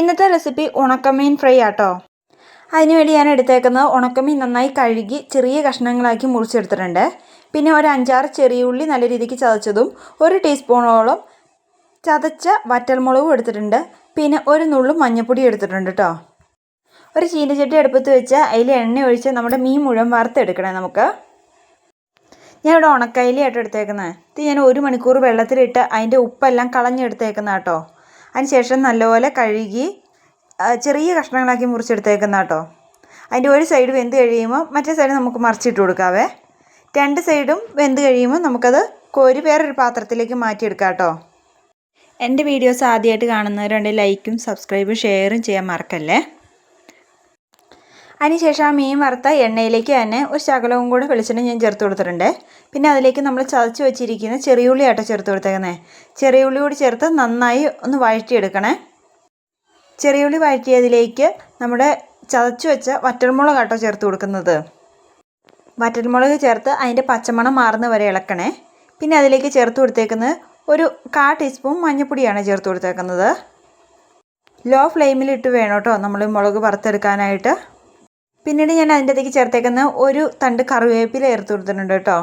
ഇന്നത്തെ റെസിപ്പി ഉണക്കമീൻ ഫ്രൈ ആട്ടോ. അതിനുവേണ്ടി ഞാൻ എടുത്തേക്കുന്നത് ഉണക്കമീൻ നന്നായി കഴുകി ചെറിയ കഷ്ണങ്ങളാക്കി മുറിച്ചെടുത്തിട്ടുണ്ട്. പിന്നെ ഒരു 5-6 ചെറിയ ഉള്ളി നല്ല രീതിക്ക് ചതച്ചതും 1 ടീസ്പൂണോളം ചതച്ച വറ്റൽമുളകും എടുത്തിട്ടുണ്ട്. പിന്നെ ഒരു നുള്ളു മഞ്ഞൾപ്പൊടി എടുത്തിട്ടുണ്ട് കേട്ടോ. ഒരു ചീനച്ചട്ടി അടുപ്പത്ത് വെച്ച് അതിൽ എണ്ണ ഒഴിച്ച് നമ്മുടെ മീൻ മുഴുവൻ വറുത്തെടുക്കണേ നമുക്ക്. ഞാൻ ഇവിടെ ഉണക്കയിലയായിട്ട് എടുത്തേക്കുന്നത്. ഇത് ഞാൻ 1 മണിക്കൂർ വെള്ളത്തിലിട്ട് അതിൻ്റെ ഉപ്പെല്ലാം കളഞ്ഞെടുത്തേക്കുന്ന കേട്ടോ. അതിനുശേഷം നല്ലപോലെ കഴുകി ചെറിയ കഷ്ണങ്ങളാക്കി മുറിച്ചെടുത്തേക്കുന്ന കേട്ടോ. അതിൻ്റെ ഒരു സൈഡ് വെന്ത് കഴിയുമ്പോൾ മറ്റേ സൈഡ് നമുക്ക് മറിച്ചിട്ട് കൊടുക്കാവേ. 2 സൈഡും വെന്ത് കഴിയുമ്പോൾ നമുക്കത് കോരി വേറൊരു പാത്രത്തിലേക്ക് മാറ്റിയെടുക്കാം കേട്ടോ. എൻ്റെ വീഡിയോസ് ആദ്യമായിട്ട് കാണുന്നവരുണ്ടെങ്കിൽ ലൈക്കും സബ്സ്ക്രൈബും ഷെയറും ചെയ്യാൻ മറക്കല്ലേ. അതിനുശേഷം ആ മീൻ വറുത്ത എണ്ണയിലേക്ക് തന്നെ ഒരു ശകലവും കൂടെ വെളിച്ചെണ്ണ ഞാൻ ചേർത്ത് കൊടുത്തിട്ടുണ്ട്. പിന്നെ അതിലേക്ക് നമ്മൾ ചതച്ച് വെച്ചിരിക്കുന്ന ചെറിയുള്ളി ആട്ടോ ചേർത്ത് കൊടുത്തേക്കുന്നത്. ചെറിയുള്ളി കൂടി ചേർത്ത് നന്നായി ഒന്ന് വഴറ്റിയെടുക്കണേ. ചെറിയുള്ളി വഴറ്റിയതിലേക്ക് നമ്മുടെ ചതച്ച് വെച്ച വറ്റൽമുളക് ആട്ടോ ചേർത്ത് കൊടുക്കുന്നത്. വറ്റൽമുളക് ചേർത്ത് അതിൻ്റെ പച്ചമണം മാറുന്ന വരെ ഇളക്കണേ. പിന്നെ അതിലേക്ക് ചേർത്ത് കൊടുത്തേക്കുന്നത് ഒരു 1/4 ടീസ്പൂൺ മഞ്ഞൾപ്പൊടിയാണ് ചേർത്ത് കൊടുത്തേക്കുന്നത്. ലോ ഫ്ലെയിമിലിട്ട് വേണം കേട്ടോ നമ്മൾ മുളക് വറുത്തെടുക്കാനായിട്ട്. പിന്നീട് ഞാൻ അതിൻ്റെ അകത്തേക്ക് ചേർത്തേക്കുന്ന ഒരു തണ്ട് കറിവേപ്പില ചേർത്ത് കൊടുത്തിട്ടുണ്ട് കേട്ടോ.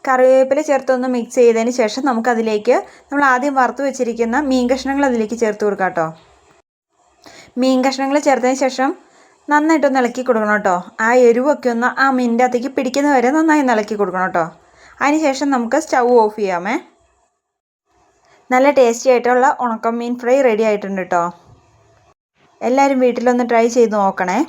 കറിവേപ്പില ചേർത്തൊന്ന് മിക്സ് ചെയ്തതിന് ശേഷം നമുക്കതിലേക്ക് നമ്മൾ ആദ്യം വറുത്ത് വെച്ചിരിക്കുന്ന മീൻ കഷ്ണങ്ങൾ അതിലേക്ക് ചേർത്ത് കൊടുക്കാം കേട്ടോ. മീൻ കഷ്ണങ്ങൾ ചേർത്തതിന് ശേഷം നന്നായിട്ടൊന്ന് ഇളക്കി കൊടുക്കണം കേട്ടോ. ആ എരിവൊക്കെ ഒന്ന് ആ മീനിൻ്റെ അകത്തേക്ക് പിടിക്കുന്ന വരെ നന്നായി ഇളക്കി കൊടുക്കണം കേട്ടോ. അതിന് ശേഷം നമുക്ക് സ്റ്റൗ ഓഫ് ചെയ്യാമേ. നല്ല ടേസ്റ്റി ആയിട്ടുള്ള ഉണക്കമീൻ ഫ്രൈ റെഡി ആയിട്ടുണ്ട് കേട്ടോ. എല്ലാവരും വീട്ടിലൊന്ന് ട്രൈ ചെയ്ത് നോക്കണേ.